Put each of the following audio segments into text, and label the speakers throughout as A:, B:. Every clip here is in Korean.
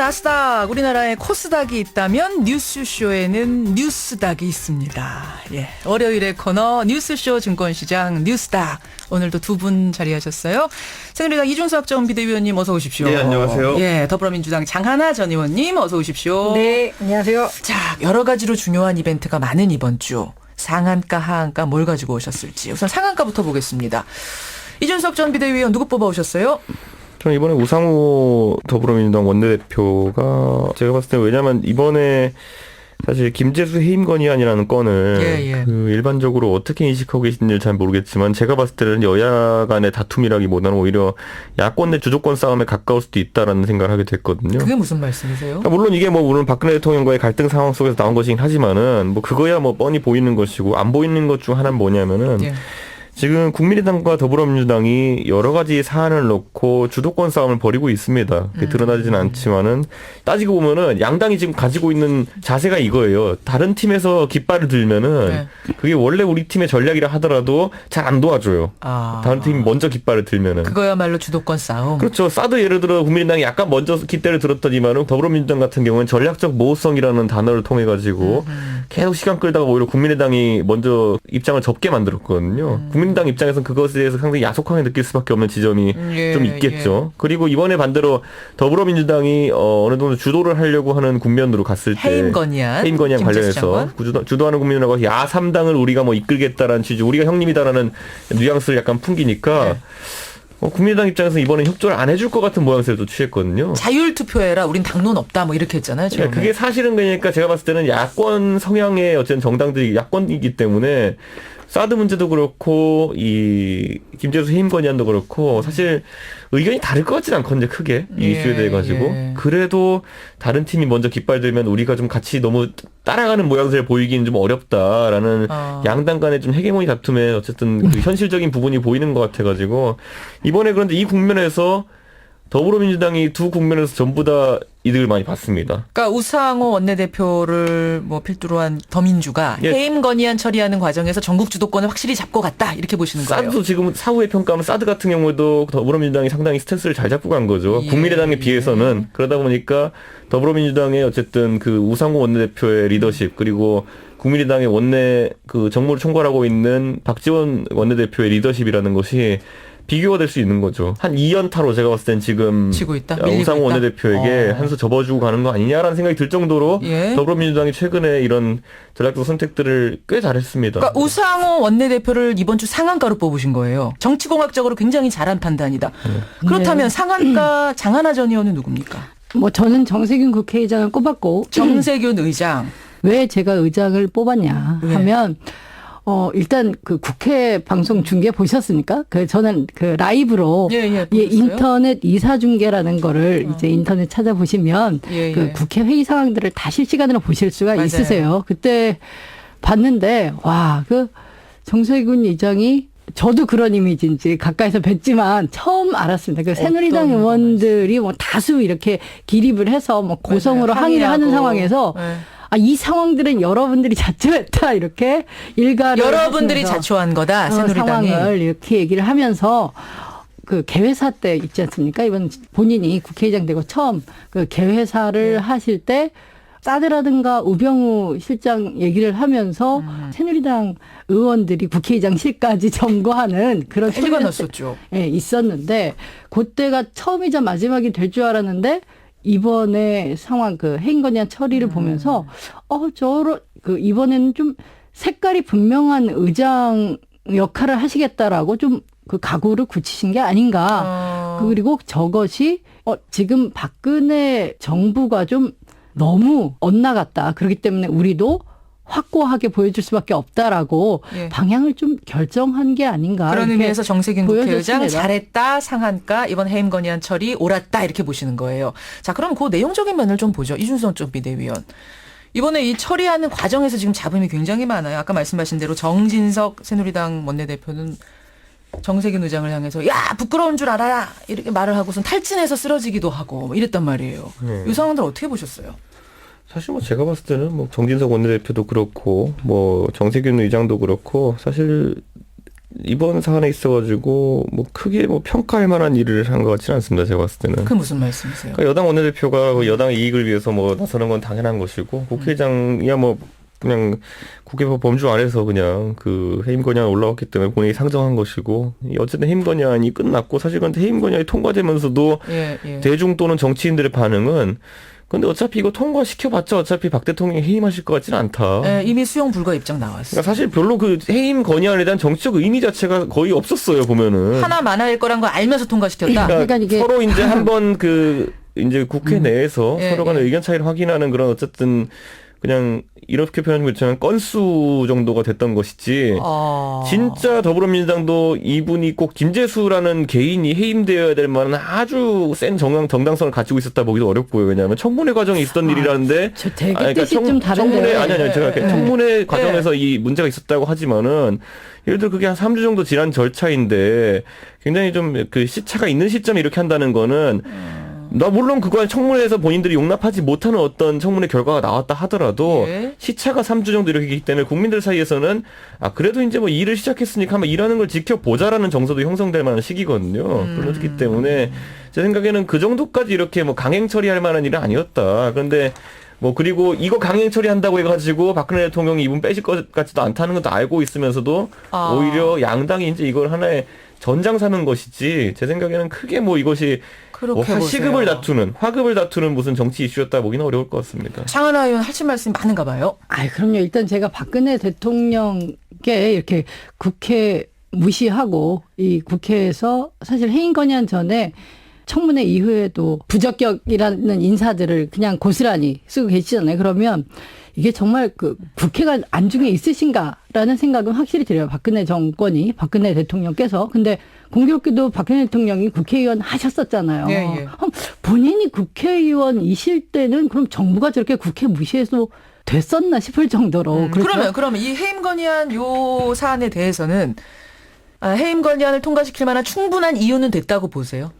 A: 나스닥, 우리나라에 코스닥이 있다면 뉴스쇼에는 뉴스닥이 있습니다. 예, 월요일의 코너 뉴스쇼 증권시장 뉴스닥. 오늘도 두 분 자리하셨어요. 새누리당 이준석 전 비대위원님 어서 오십시오.
B: 네, 안녕하세요.
A: 예, 더불어민주당 장하나 전 의원님 어서 오십시오.
C: 네, 안녕하세요.
A: 자, 여러 가지로 중요한 이벤트가 많은 이번 주. 상한가, 하한가 뭘 가지고 오셨을지. 우선 상한가부터 보겠습니다. 이준석 전 비대위원 누구 뽑아오셨어요?
B: 저는 이번에 우상호 더불어민주당 원내대표가 제가 봤을 때 왜냐면 이번에 사실 김재수 해임 건의안이라는 건을 그 일반적으로 어떻게 인식하고 계신지 잘 모르겠지만 제가 봤을 때는 여야 간의 다툼이라기보다는 오히려 야권 내 주도권 싸움에 가까울 수도 있다라는 생각을 하게 됐거든요.
A: 그게 무슨 말씀이세요?
B: 그러니까 물론 이게 물론 박근혜 대통령과의 갈등 상황 속에서 나온 것이긴 하지만은 그거야 뻔히 보이는 것이고 안 보이는 것 중 하나는 뭐냐면은 지금 국민의당과 더불어민주당이 여러 가지 사안을 놓고 주도권 싸움을 벌이고 있습니다. 그게 드러나지는 않지만은 따지고 보면은 양당이 지금 가지고 있는 자세가 이거예요. 다른 팀에서 깃발을 들면은 그게 원래 우리 팀의 전략이라 하더라도 잘 안 도와줘요. 다른 팀이 먼저 깃발을 들면은.
A: 그거야말로 주도권 싸움.
B: 그렇죠. 사드 예를 들어 국민의당이 약간 먼저 깃대를 들었더니만은 더불어민주당 같은 경우는 전략적 모호성이라는 단어를 통해 가지고 계속 시간 끌다가 오히려 국민의당이 먼저 입장을 접게 만들었거든요. 국민의당 입장에서는 그것에 대해서 상당히 야속하게 느낄 수밖에 없는 지점이 좀 있겠죠. 그리고 이번에 반대로 더불어민주당이 어느 정도 주도를 하려고 하는 국면으로 갔을 때
A: 해임 건의안
B: 관련해서 주도하는 국면이라고 야3당을 우리가 이끌겠다라는 취지, 우리가 형님이다라는 뉘앙스를 약간 풍기니까 국민의당 입장에서 이번엔 협조를 안 해줄 것 같은 모양새를 또 취했거든요.
A: 자율투표해라. 우린 당론 없다. 이렇게 했잖아요. 지금.
B: 그게 사실은 그러니까 제가 봤을 때는 야권 성향의 어쨌든 정당들이 야권이기 때문에 사드 문제도 그렇고 이 김재수 해임 건의안도 그렇고 사실 의견이 다를 것 같지는 않거든요. 크게 이 이슈에 대해 가지고 그래도 다른 팀이 먼저 깃발 들면 우리가 좀 같이 너무 따라가는 모양새를 보이기는 좀 어렵다라는 양당 간의 좀 헤게모니 다툼에 어쨌든 그 현실적인 부분이 보이는 것 같아가지고 이번에 그런데 이 국면에서 더불어민주당이 두 국면에서 전부 다 이득을 많이 봤습니다.
A: 그러니까 우상호 원내대표를 필두로 한 더민주가 해임 건의안 처리하는 과정에서 전국 주도권을 확실히 잡고 갔다 이렇게 보시는 거예요.
B: 사드도 지금 사후에 평가하면 사드 같은 경우에도 더불어민주당이 상당히 스탠스를 잘 잡고 간 거죠. 국민의당에 비해서는. 그러다 보니까 더불어민주당의 어쨌든 그 우상호 원내대표의 리더십 그리고 국민의당의 원내 그 정무를 총괄하고 있는 박지원 원내대표의 리더십이라는 것이 비교가 될 수 있는 거죠. 한 2연타로 제가 봤을 땐 지금
A: 지고 있다?
B: 우상호 원내대표에게 한 수 접어주고 가는 거 아니냐라는 생각이 들 정도로 더불어민주당이 최근에 이런 전략적 선택들을 꽤 잘했습니다.
A: 그러니까 우상호 원내대표를 이번 주 상한가로 뽑으신 거예요. 정치공학적으로 굉장히 잘한 판단이다. 그렇다면 상한가 장하나 전 의원은 누굽니까?
C: 저는 정세균 국회의장을 꼽았고.
A: 정세균 의장.
C: 왜 제가 의장을 뽑았냐 하면 일단 그 국회 방송 중계 보셨습니까? 저는 그 라이브로 인터넷 이사 중계라는 거를 이제 인터넷 찾아보시면 그 국회 회의 상황들을 다 실시간으로 보실 수가 있으세요. 그때 봤는데 그 정세균 의장이 저도 그런 이미지인지 가까이서 뵀지만 처음 알았습니다. 그 새누리당 의원들이 다수 이렇게 기립을 해서 고성으로 항의를 하는 상황에서 이 상황들은 여러분들이 자초했다 이렇게 일가를
A: 여러분들이 자초한 거다 새누리당이
C: 상황을 이렇게 얘기를 하면서 그 개회사 때 있지 않습니까? 이번 본인이 국회의장 되고 처음 그 개회사를 하실 때 사드라든가 우병우 실장 얘기를 하면서 새누리당 의원들이 국회의장실까지 점거하는 그런
A: 소리가 났었죠.
C: 있었는데 그때가 처음이자 마지막이 될 줄 알았는데. 이번에 상황 해임 건의안 처리를 보면서 이번에는 좀 색깔이 분명한 의장 역할을 하시겠다라고 좀 그 각오를 굳히신 게 아닌가. 그리고 저것이 지금 박근혜 정부가 좀 너무 엇나갔다. 그렇기 때문에 우리도 확고하게 보여줄 수밖에 없다라고 방향을 좀 결정한 게 아닌가.
A: 그런 의미에서 정세균 국회의장
C: 보여줬습니다.
A: 잘했다. 상한가 이번 해임 건의안 처리 옳았다 이렇게 보시는 거예요. 자, 그럼 그 내용적인 면을 좀 보죠. 이준석 전 비대위원. 이번에 이 처리하는 과정에서 지금 잡음이 굉장히 많아요. 아까 말씀하신 대로 정진석 새누리당 원내대표는 정세균 의장을 향해서 부끄러운 줄 알아야 이렇게 말을 하고선 탈진해서 쓰러지기도 하고 이랬단 말이에요. 이 상황들 어떻게 보셨어요?
B: 사실 제가 봤을 때는 정진석 원내대표도 그렇고 정세균 의장도 그렇고 사실 이번 사안에 있어가지고 뭐 크게 뭐 평가할 만한 일을 한 것 같지는 않습니다. 제가 봤을 때는.
A: 그 무슨 말씀이세요?
B: 그러니까 여당 원내대표가 여당의 이익을 위해서 뭐 나서는 건 당연한 것이고 국회의장이야 뭐 그냥 국회법 범주 아래서 그냥 그 해임 건의안 올라왔기 때문에 본인이 상정한 것이고 어쨌든 해임 건의안이 끝났고 사실 그런데 해임 건의안이 통과되면서도 대중 또는 정치인들의 반응은 근데 어차피 이거 통과시켜봤자 어차피 박 대통령이 해임하실 것 같지는 않다.
A: 네, 이미 수용 불가 입장 나왔어요.
B: 그러니까 사실 별로 그 해임 건의안에 대한 정치적 의미 자체가 거의 없었어요 보면은.
A: 하나 많아일 거란 걸 알면서 통과시켰다.
B: 그러니까 이게 서로 이제 한번 그 이제 국회 내에서 서로 간의 의견 차이를 확인하는 그런 어쨌든 그냥 이렇게 표현하면 그렇지만 건수 정도가 됐던 것이지 진짜 더불어민주당도 이분이 꼭 김재수라는 개인이 해임되어야 될 만한 아주 센 정당성을 가지고 있었다 보기도 어렵고요. 왜냐하면 청문회 과정에 있었던 일이라는데
C: 저 되게 뜻이 좀 다른데.
B: 아니 제가 청문회 과정에서 이 문제가 있었다고 하지만은 예를 들어 그게 한 3주 정도 지난 절차인데 굉장히 좀 그 시차가 있는 시점에 이렇게 한다는 거는 나 물론 그건 청문회에서 본인들이 용납하지 못하는 어떤 청문회 결과가 나왔다 하더라도 시차가 3주 정도 이렇게 있기 때문에 국민들 사이에서는 아 그래도 이제 뭐 일을 시작했으니까 한번 일하는 걸 지켜보자라는 정서도 형성될 만한 시기거든요. 그렇기 때문에 제 생각에는 그 정도까지 이렇게 뭐 강행 처리할 만한 일은 아니었다. 그런데 뭐 그리고 이거 강행 처리한다고 해가지고 박근혜 대통령이 이분 빼실 것 같지도 않다는 것도 알고 있으면서도 오히려 양당이 이제 이걸 하나의 전장 삼은 것이지 제 생각에는 크게 뭐 이것이 뭐 시급을 다투는 화급을 다투는 무슨 정치 이슈였다 보기는 어려울 것 같습니다.
A: 장하나 의원 하실 말씀이 많은가 봐요.
C: 아, 그럼요. 일단 제가 박근혜 대통령께 이렇게 국회 무시하고 이 국회에서 사실 해임 건의안 전에 청문회 이후에도 부적격이라는 인사들을 그냥 고스란히 쓰고 계시잖아요. 그러면 이게 정말 그 국회가 안중에 있으신가라는 생각은 확실히 들어요. 박근혜 정권이, 박근혜 대통령께서. 근데 공교롭게도 박근혜 대통령이 국회의원 하셨었잖아요. 본인이 국회의원이실 때는 그럼 정부가 저렇게 국회 무시해서 됐었나 싶을 정도로. 그렇죠?
A: 그러면 이 해임 건의안 요 사안에 대해서는 해임 건의안을 통과시킬 만한 충분한 이유는 됐다고 보세요?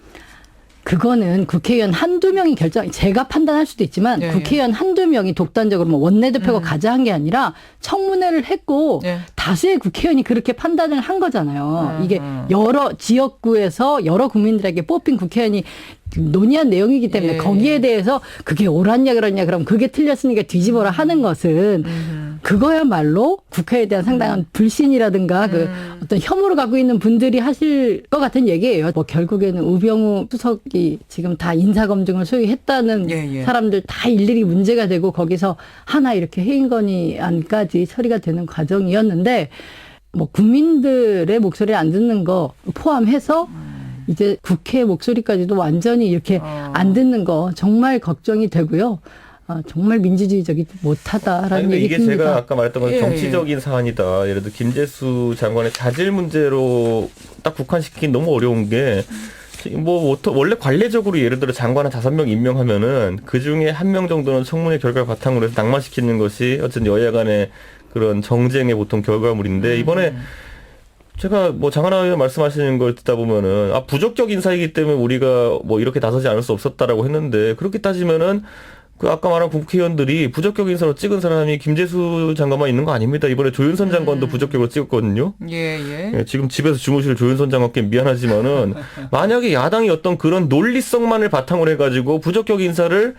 C: 그거는 국회의원 한두 명이 제가 판단할 수도 있지만 국회의원 한두 명이 독단적으로 뭐 원내대표가 가자 한 게 아니라 청문회를 했고 다수의 국회의원이 그렇게 판단을 한 거잖아요. 이게 여러 지역구에서 여러 국민들에게 뽑힌 국회의원이 논의한 내용이기 때문에 거기에 대해서 그게 옳았냐 그러냐 그럼 그게 틀렸으니까 뒤집어라 하는 것은 그거야말로 국회에 대한 상당한 불신이라든가 그 어떤 혐오를 갖고 있는 분들이 하실 것 같은 얘기예요. 뭐 결국에는 우병우 수석이 지금 다 인사검증을 소위 했다는 사람들 다 일일이 문제가 되고 거기서 하나 이렇게 해임 건의안까지 처리가 되는 과정이었는데 뭐 국민들의 목소리를 안 듣는 거 포함해서 이제 국회 목소리까지도 완전히 이렇게 안 듣는 거 정말 걱정이 되고요. 정말 민주주의적이 못하다라는 얘기
B: 이게
C: 듭니다.
B: 제가 아까 말했던 건 정치적인 사안이다. 예를 들어 김재수 장관의 자질 문제로 딱 국한시키긴 너무 어려운 게 뭐 원래 관례적으로 예를 들어 장관 한 5명 임명하면은 그 중에 1명 정도는 청문회 결과를 바탕으로 해서 낙마시키는 것이 어쨌든 여야 간의 그런 정쟁의 보통 결과물인데 이번에 제가 뭐 장하나 의원 말씀하시는 걸 듣다 보면은 부적격 인사이기 때문에 우리가 뭐 이렇게 나서지 않을 수 없었다라고 했는데 그렇게 따지면은 그 아까 말한 국회의원들이 부적격 인사로 찍은 사람이 김재수 장관만 있는 거 아닙니다. 이번에 조윤선 장관도 부적격으로 찍었거든요. 지금 집에서 주무실 조윤선 장관께 미안하지만은 만약에 야당이 어떤 그런 논리성만을 바탕으로 해가지고 부적격 인사를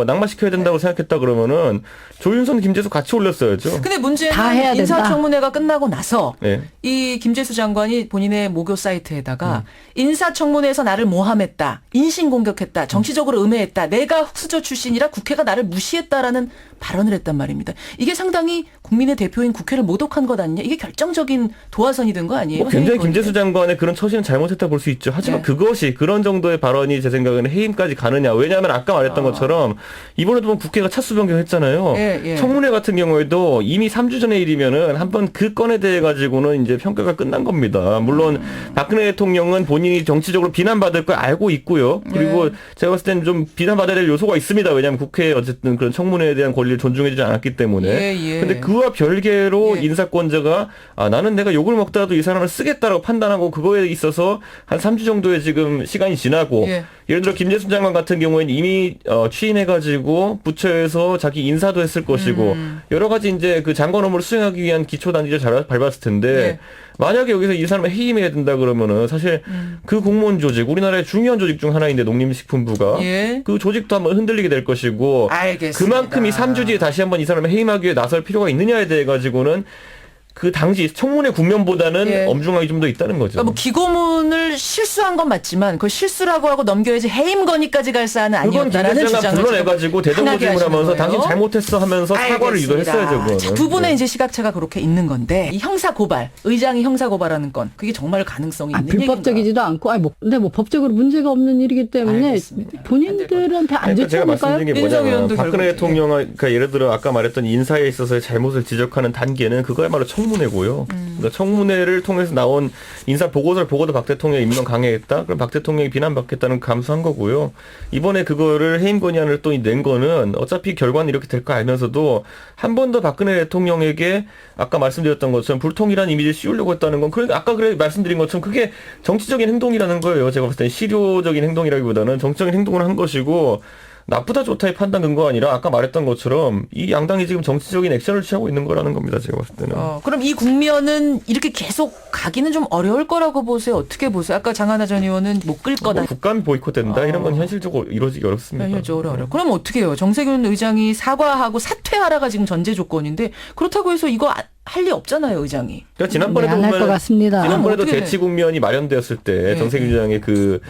B: 낙마시켜야 된다고 생각했다 그러면은 조윤선, 김재수 같이 올렸어야죠.
A: 근데 문제는 인사청문회가 끝나고 나서 이 김재수 장관이 본인의 모교 사이트에다가 인사청문회에서 나를 모함했다, 인신공격했다, 정치적으로 음해했다, 내가 흑수저 출신이라 국회가 나를 무시했다라는 발언을 했단 말입니다. 이게 상당히 국민의 대표인 국회를 모독한 것 아니냐? 이게 결정적인 도화선이 된 거 아니에요?
B: 굉장히 김재수 장관의 그런 처신은 잘못했다 볼 수 있죠. 하지만 그것이 그런 정도의 발언이 제 생각에는 해임까지 가느냐. 왜냐하면 아까 말했던 것처럼 이번에도 보면 국회가 차수 변경했잖아요. 청문회 같은 경우에도 이미 3주 전의 일이면은 한번 그 건에 대해 가지고는 이제 평가가 끝난 겁니다. 물론 박근혜 대통령은 본인이 정치적으로 비난받을 걸 알고 있고요. 그리고 제가 봤을 때는 좀 비난받아야 될 요소가 있습니다. 왜냐하면 국회에 어쨌든 그런 청문회에 대한 권리를 존중해주지 않았기 때문에. 근데 그와 별개로 인사권자가 나는 내가 욕을 먹더라도 이 사람을 쓰겠다라고 판단하고 그거에 있어서 한 3주 정도의 지금 시간이 지나고 예를 들어 김재순 장관 같은 경우에는 이미 취임해가지고 부처에서 자기 인사도 했을 것이고 여러 가지 이제 그 장관 업무를 수행하기 위한 기초 단계를 잘 밟았을 텐데
A: 네.
B: 만약에 여기서 이 사람을 해임해야 된다 그러면은 사실 그 공무원 조직 우리나라의 중요한 조직 중 하나인데 농림식품부가
A: 예.
B: 그 조직도 한번 흔들리게 될 것이고
A: 알겠습니다.
B: 그만큼 이 3주 뒤에 다시 한번 이 사람을 해임하기 위해 나설 필요가 있느냐에 대해 가지고는 그 당시 청문회 국면보다는
A: 예.
B: 엄중함이 좀 더 있다는 거죠.
A: 그러니까 뭐 기고문을 실수한 건 맞지만 그걸 실수라고 하고 넘겨야지 해임 건의까지 갈 사안은
B: 그건
A: 아니었다라는
B: 김대장가
A: 주장을
B: 불러내가지고 대정부질문 하면서 당신 잘못했어 하면서 사과를 유도했어야죠. 그거는.
A: 자, 두 분의
B: 네.
A: 이제 시각차가 그렇게 있는 건데 이 형사 고발, 의장이 형사 고발하는 건 그게 정말 가능성이 있는
C: 불법적이지도 않고, 근데 뭐 법적으로 문제가 없는 일이기 때문에
A: 알겠습니다.
C: 본인들한테 안 좋지
B: 제가
C: 않을까요?
B: 말씀드린 게
A: 윤석열
B: 뭐냐면
A: 의원도
B: 박근혜
A: 결국,
B: 대통령, 그러니까 예를 들어 아까 말했던 인사에 있어서의 잘못을 지적하는 단계는 그거야말로 청문회고요. 그러니까 청문회를 통해서 나온 인사 보고서를 보고도 박 대통령이 임명 강행했다. 그럼 박 대통령이 비난받겠다는 감수한 거고요. 이번에 그거를 해임 건의안을 또 낸 거는 어차피 결과는 이렇게 될 거 알면서도 한 번 더 박근혜 대통령에게 아까 말씀드렸던 것처럼 불통이라는 이미지를 씌우려고 했다는 건 그러니까 아까 말씀드린 것처럼 그게 정치적인 행동이라는 거예요. 제가 봤을 때 실효적인 행동이라기보다는 정치적인 행동을 한 것이고 나쁘다 좋다의 판단 근거가 아니라 아까 말했던 것처럼 이 양당이 지금 정치적인 액션을 취하고 있는 거라는 겁니다. 제가 봤을 때는.
A: 그럼 이 국면은 이렇게 계속 가기는 좀 어려울 거라고 보세요. 어떻게 보세요? 아까 장하나 전 의원은 못 끌 거다.
B: 국감 보이콧된다 이런 건 현실적으로 이루어지기 어렵습니다.
A: 현실적으로 어려워. 그럼 어떻게 해요? 정세균 의장이 사과하고 사퇴하라가 지금 전제 조건인데 그렇다고 해서 이거 할 리 없잖아요, 의장이.
B: 그러니까 지난번에도
C: 안 할 것
B: 보면
C: 같습니다.
B: 지난번에도
A: 어떻게
B: 대치 국면이 마련되었을 때
A: 네.
B: 정세균 의장의 그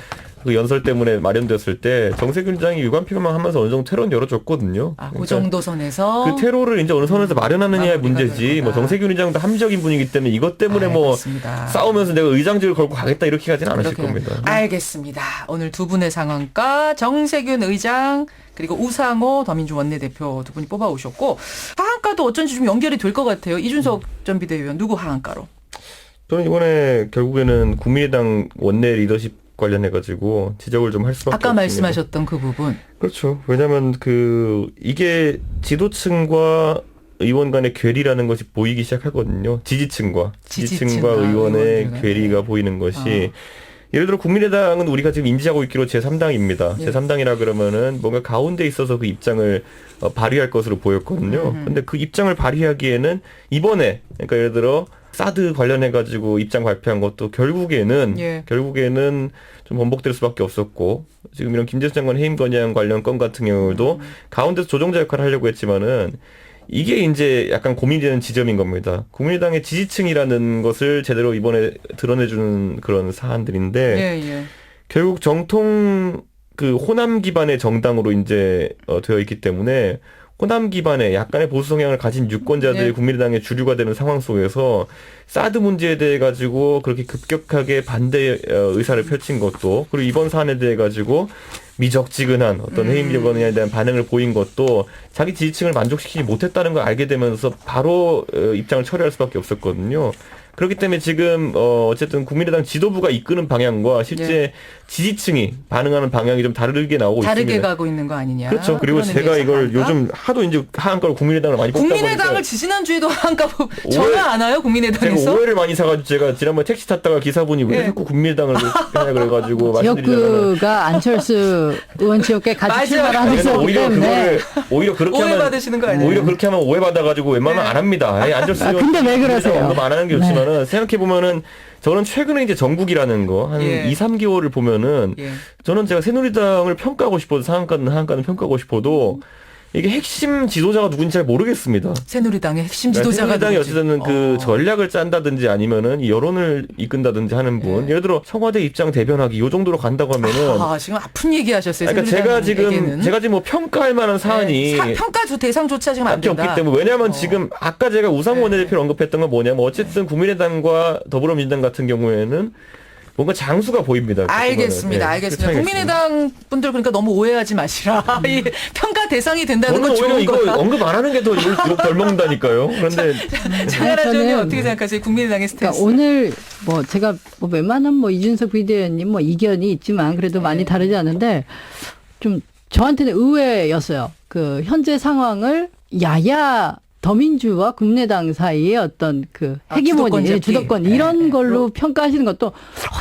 B: 연설 때문에 마련되었을 때 정세균 의장이 유관 표명하면서 어느 정도 테러는 열어줬거든요.
A: 그 정도 선에서
B: 그 테러를 이제 어느 선에서 마련하느냐의
A: 마무리가
B: 문제지.
A: 될
B: 뭐
A: 거다.
B: 정세균 의장도 합리적인 분이기 때문에 이것 때문에 뭐
A: 알겠습니다.
B: 싸우면서 내가 의장직을 걸고 가겠다 이렇게 가지는 않으실
A: 그렇게
B: 겁니다.
A: 알겠습니다. 오늘 두 분의 상황과 정세균 의장 그리고 우상호 더민주 원내대표 두 분이 뽑아오셨고 하한가도 어쩐지 좀 연결이 될 것 같아요. 이준석 전 비대위원 누구 하한가로?
B: 저는 이번에 결국에는 국민의당 원내 리더십 관련해가지고 지적을 좀 할 수밖에
A: 아까
B: 없습니다.
A: 말씀하셨던 그 부분.
B: 그렇죠. 왜냐하면 이게 지도층과 의원 간의 괴리라는 것이 보이기 시작하거든요. 지지층과 의원의
A: 의원들과.
B: 괴리가 보이는 것이 예를 들어 국민의당은 우리가 지금 인지하고 있기로 제3당입니다.
A: 예.
B: 제3당이라 그러면은 뭔가 가운데 있어서 그 입장을 발휘할 것으로 보였거든요. 근데 그 입장을 발휘하기에는 이번에 그러니까 예를 들어 사드 관련해 가지고 입장 발표한 것도 결국에는 좀 번복될 수밖에 없었고 지금 이런 김재수 장관 해임 건의안 관련 건 같은 경우도 가운데서 조정자 역할을 하려고 했지만은 이게 이제 약간 고민되는 지점인 겁니다. 국민의당의 지지층이라는 것을 제대로 이번에 드러내주는 그런 사안들인데 결국 정통 그 호남 기반의 정당으로 이제 되어 있기 때문에 호남 기반의 약간의 보수 성향을 가진 유권자들이 국민의당의 주류가 되는 상황 속에서 사드 문제에 대해 가지고 그렇게 급격하게 반대 의사를 펼친 것도 그리고 이번 사안에 대해 가지고 미적지근한 어떤 해임 건의안에 대한 반응을 보인 것도 자기 지지층을 만족시키지 못했다는 걸 알게 되면서 바로 입장을 철회할 수밖에 없었거든요. 그렇기 때문에 지금 어쨌든 국민의당 지도부가 이끄는 방향과 실제 지지층이 반응하는 방향이 좀 다르게 나오고
A: 다르게
B: 있습니다.
A: 가고 있는 거 아니냐.
B: 그렇죠. 그리고 제가 이걸 요즘 하도 이제 하한가로 국민의당을 많이 뽑다 보니까
A: 국민의당을 지지난주에도 하한가 전화 안 와요?
B: 제가
A: 국민의당에서?
B: 오해를 많이 사가지고 제가 지난번에 택시 탔다가 기사분이 왜 자꾸 국민의당을 하냐 그래가지고 말씀드리자면
C: 지역구가 안철수 의원 지역에 같이 출마하면서
B: 오히려 그렇게
A: 오해
B: 하면
A: 받으시는 거 아니에요?
B: 오히려 그렇게 하면 오해 받아가지고 웬만하면 안 합니다. 아예 안철수 의원
C: 근데 왜 그러세요?
B: 언급 안 하는 게 좋지만은 생각해 보면은 저는 최근에 이제 정국이라는 거 한 2, 3개월을 보면은 저는 제가 새누리당을 평가하고 싶어도 하한가는 평가하고 싶어도 이게 핵심 지도자가 누군지 잘 모르겠습니다.
A: 새누리당의 핵심 지도자가
B: 새누리당이
A: 누구지?
B: 어쨌든 그 전략을 짠다든지 아니면은 이 여론을 이끈다든지 하는 분. 예를 들어 청와대 입장 대변하기 요 정도로 간다고 하면은
A: 지금 아픈 얘기 하셨어요.
B: 그러니까 제가 지금 뭐 평가할 만한 사안이
A: 평가 대상조차 지금 안 된다.
B: 없기 때문에 왜냐하면 지금 아까 제가 우상호 원내대표를 언급했던 건 뭐냐면 어쨌든 국민의당과 더불어민주당 같은 경우에는 뭔가 장수가 보입니다.
A: 알겠습니다. 알겠습니다. 국민의당 분들 그러니까 너무 오해하지 마시라. 이 평가 대상이 된다는 건
B: 저는 오히려
A: 좋은
B: 이거
A: 거다.
B: 언급 안 하는 게 더 욕 덜 먹는다니까요. 그런데
A: 장하나 의원님 어떻게 생각하세요? 국민의당의 스탠스.
C: 그러니까 오늘 뭐 제가 뭐 웬만한 뭐 이준석 비대위원님 뭐 이견이 있지만 그래도 많이 다르지 않은데 좀 저한테는 의외였어요. 그 현재 상황을 야야 더민주와 국민의당 사이의 어떤 그 헤게모니, 주도권 이런 걸로 평가하시는 것도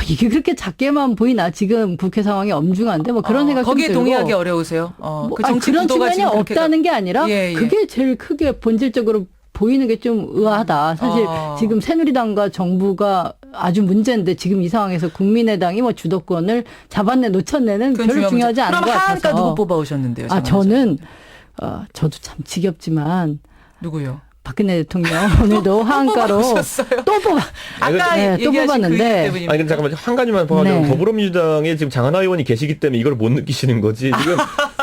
C: 이게 그렇게 작게만 보이나 지금 국회 상황이 엄중한데 뭐 그런 생각이
A: 거기에
C: 들고.
A: 동의하기 어려우세요. 그 정치
C: 그런
A: 구도가
C: 측면이 없다는 게 아니라 그게 제일 크게 본질적으로 보이는 게 좀 의아하다. 사실 지금 새누리당과 정부가 아주 문제인데 지금 이 상황에서 국민의당이 뭐 주도권을 잡았네 놓쳤네는 별로 중요하지 않은 것
A: 그럼
C: 같아서.
A: 하한가 누구 뽑아오셨는데요?
C: 저는 저도 참 지겹지만
A: 누구요?
C: 박근혜 대통령 오늘도 하한가로 또 뽑아.
A: 아까
C: 또 뽑았는데.
B: 아니 근데 잠깐만 한 가지만 봐가지고
C: 네.
B: 더불어민주당에 지금 장하나 의원이 계시기 때문에 이걸 못 느끼시는 거지. 지금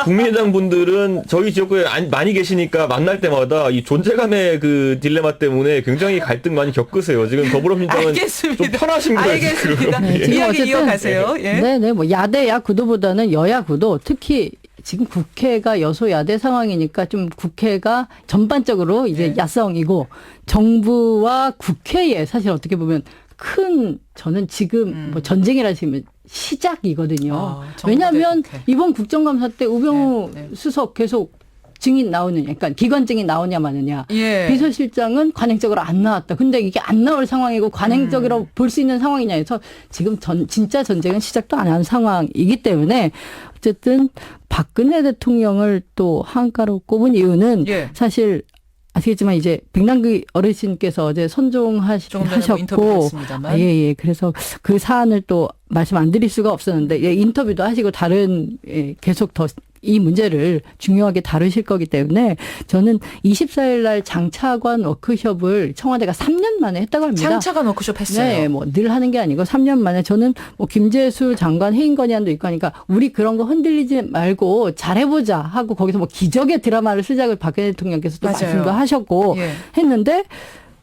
B: 국민의당 분들은 저희 지역구에 많이 계시니까 만날 때마다 이 존재감의 그 딜레마 때문에 굉장히 갈등 많이 겪으세요. 지금 더불어민주당은
A: 알겠습니다.
B: 좀 편하신 거예요.
A: 알겠습니다.
B: 지금.
C: 지금
A: 이야기
C: 어쨌든
A: 이어가세요.
C: 네네 뭐 야대야 구도보다는 여야 구도 특히 지금 국회가 여소야대 상황이니까 좀 국회가 전반적으로 이제 야성이고 정부와 국회에 사실 어떻게 보면 큰 저는 지금 뭐 전쟁이라 지금 시작이거든요. 왜냐하면 이번 국정감사 때 우병우 수석 계속 증인 나오느냐, 그러니까 기관 증인 나오냐 마느냐. 비서실장은 관행적으로 안 나왔다. 근데 이게 안 나올 상황이고 관행적으로 볼 수 있는 상황이냐 해서 지금 진짜 전쟁은 시작도 안 한 상황이기 때문에 어쨌든 박근혜 대통령을 또 하한가로 꼽은 이유는 사실 아시겠지만 이제 백남기 어르신께서 어제 선종하셨고 예. 그래서 그 사안을 또 말씀 안 드릴 수가 없었는데 인터뷰도 하시고 다른 계속 더 이 문제를 중요하게 다루실 거기 때문에 저는 24일 날 장차관 워크숍을 청와대가 3년 만에 했다고 합니다.
A: 장차관 워크숍 했어요.
C: 네, 뭐 늘 하는 게 아니고 3년 만에 저는 뭐 김재수 장관 해임 건의안도 있고 하니까 우리 그런 거 흔들리지 말고 잘해보자 하고 거기서 뭐 기적의 드라마를 시작을 박근혜 대통령께서 또 말씀도 하셨고 했는데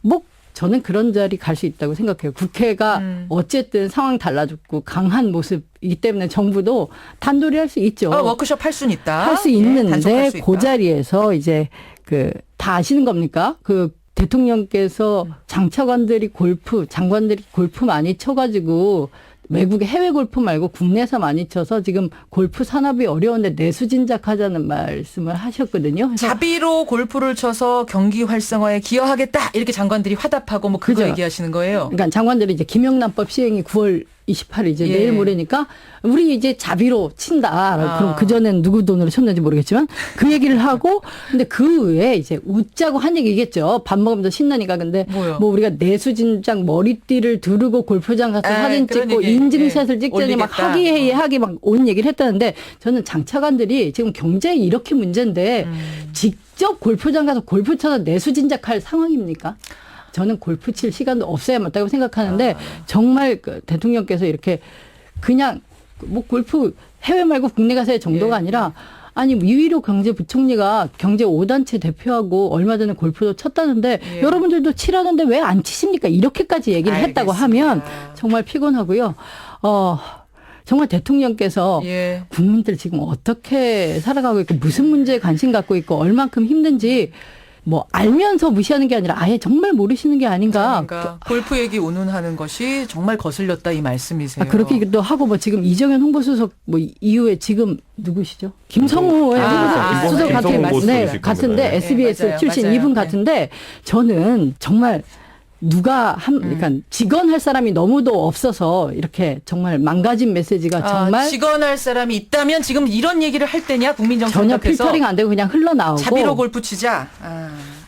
C: 뭐 저는 그런 자리 갈 수 있다고 생각해요. 국회가 어쨌든 상황 달라졌고 강한 모습이기 때문에 정부도 단돌이 할 수 있죠.
A: 워크숍 할 수는 있다.
C: 할 수 있는데 그 자리에서 이제 다 아시는 겁니까? 대통령께서 장차관들이 장관들이 골프 많이 쳐가지고 외국에 해외 골프 말고 국내에서 많이 쳐서 지금 골프 산업이 어려운데 내수진작하자는 말씀을 하셨거든요. 그래서
A: 자비로 골프를 쳐서 경기 활성화에 기여하겠다 이렇게 장관들이 화답하고 뭐 그거 얘기하시는 거예요.
C: 그러니까 장관들이 이제 김영란법 시행이 9월 28일 이제 내일 모레니까 우리 이제 자비로 친다. 그럼 그전엔 누구 돈으로 쳤는지 모르겠지만 그 얘기를 하고 근데 그 외에 이제 웃자고 한 얘기겠죠. 밥 먹으면서 신나니까 근데 뭐 우리가 내수진작 머리띠를 두르고 골프장 가서 사진 찍고 인증샷을 찍자니 막 하기 막 온 얘기를 했다는데 저는 장차관들이 지금 경제 이렇게 문제인데 직접 골프장 가서 골프 쳐서 내수진작할 상황입니까? 저는 골프 칠 시간도 없어야 맞다고 생각하는데 정말 대통령께서 이렇게 그냥 뭐 골프 해외 말고 국내 가서의 정도가 아니라 아니 이휘료 경제부총리가 경제 5단체 대표하고 얼마 전에 골프도 쳤다는데 여러분들도 치라는데 왜 안 치십니까? 이렇게까지 얘기를 했다고 하면 정말 피곤하고요. 정말 대통령께서 국민들 지금 어떻게 살아가고 있고 무슨 문제에 관심 갖고 있고 얼만큼 힘든지 뭐 알면서 무시하는 게 아니라 아예 정말 모르시는 게 아닌가.
A: 그러니까 골프 얘기 운운하는 것이 정말 거슬렸다 이 말씀이세요.
C: 그렇게도 하고 뭐 지금 이정현 홍보수석 뭐 이후에 지금 누구시죠? 김성호 수석 같은데 SBS 출신 이분 같은데 저는 정말 누가 그러니까 직언할 사람이 너무도 없어서 이렇게 정말 망가진 메시지가 정말
A: 직언할 사람이 있다면 지금 이런 얘기를 할 때냐 국민정서
C: 전혀 필터링 안 되고 그냥 흘러나오고
A: 자비로 골프 치자.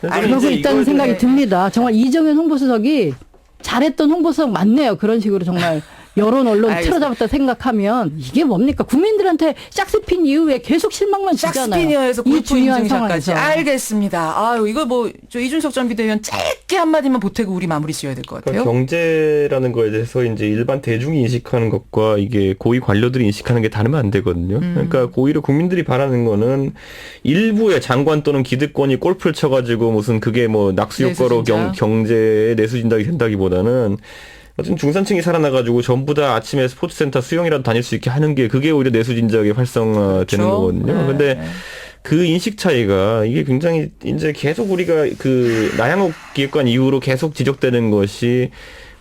C: 그러고 있다는 생각이 듭니다. 정말 이정현 홍보수석이 잘했던 홍보수석 맞네요. 그런 식으로 정말 여론 언론 틀어잡았다 생각하면 이게 뭡니까? 국민들한테 짝스핀 이후에 계속 실망만 주잖아요.
A: 짝스핀이어서 골프 인증샷까지. 알겠습니다. 이거 뭐 저 이준석 전 비대위원 짧게 한마디만 보태고 우리 마무리 지어야 될 것 같아요.
B: 그러니까 경제라는 거에 대해서 이제 일반 대중이 인식하는 것과 이게 고위 관료들이 인식하는 게 다르면 안 되거든요. 그러니까 오히려 국민들이 바라는 거는 일부의 장관 또는 기득권이 골프를 쳐가지고 무슨 그게 뭐 낙수 효과로 경제에 내수진작이 된다기보다는 어쨌든 중산층이 살아나가지고 전부 다 아침에 스포츠센터 수영이라도 다닐 수 있게 하는 게 그게 오히려 내수진작의 활성화되는 거거든요. 근데 그 인식 차이가 이게 굉장히 이제 계속 우리가 그 나향욱 기획관 이후로 계속 지적되는 것이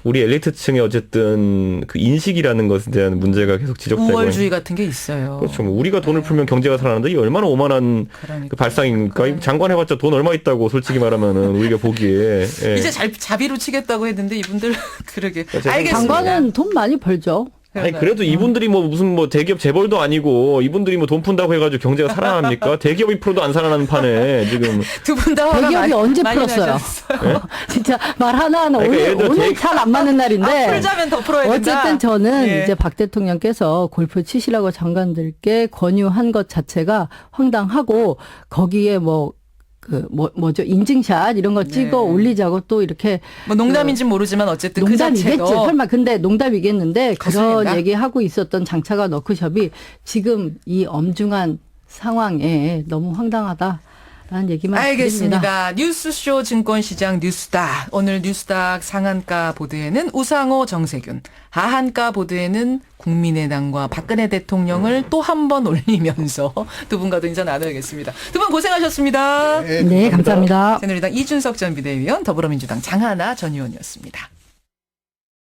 B: 우리 엘리트층의 어쨌든 그 인식이라는 것에 대한 문제가 계속 지적되고
A: 우월주의 같은 게 있어요.
B: 그렇죠. 뭐 우리가 돈을 풀면 경제가 살아나는데 이게 얼마나 오만한 그 발상입니까? 장관 해봤자 돈 얼마 있다고 솔직히 말하면은 우리가 보기에 예.
A: 이제 자비로 치겠다고 했는데 이분들 그러게.
B: 그러니까
A: 알겠습니다.
C: 장관은 돈 많이 벌죠.
B: 아니 그래도 이분들이 뭐 무슨 뭐 대기업 재벌도 아니고 이분들이 뭐 돈 푼다고 해가지고 경제가 살아납니까? 대기업이 풀어도 안 살아나는 판에 지금
A: 두 분 다 화가
C: 대기업이 언제
A: 많이
C: 풀었어요?
B: 네?
C: 진짜 말 하나하나
B: 아니, 그러니까
C: 오늘 잘 안 맞는 날인데.
A: 풀자면 더 풀어야 된다.
C: 어쨌든 저는
A: 예.
C: 이제 박 대통령께서 골프 치시라고 장관들께 권유한 것 자체가 황당하고 거기에 뭐죠 인증샷 이런 거 찍어 올리자고 또 이렇게
A: 뭐 농담인지는 모르지만 어쨌든 그
C: 농담이겠지.
A: 자체도
C: 설마 근데 농담이겠는데
A: 거슬린다?
C: 그런 얘기하고 있었던 장차가 너크숍이 지금 이 엄중한 상황에 너무 황당하다라는 얘기만
A: 알겠습니다.
C: 드립니다.
A: 뉴스쇼 증권시장 뉴스닥. 오늘 뉴스닥 상한가 보드에는 우상호 정세균, 하한가 보드에는 국민의당과 박근혜 대통령을 또 한 번 올리면서 두 분과도 인사 나눠야겠습니다. 두 분 고생하셨습니다.
C: 네, 감사합니다.
A: 새누리당 이준석 전 비대위원, 더불어민주당 장하나 전 의원이었습니다.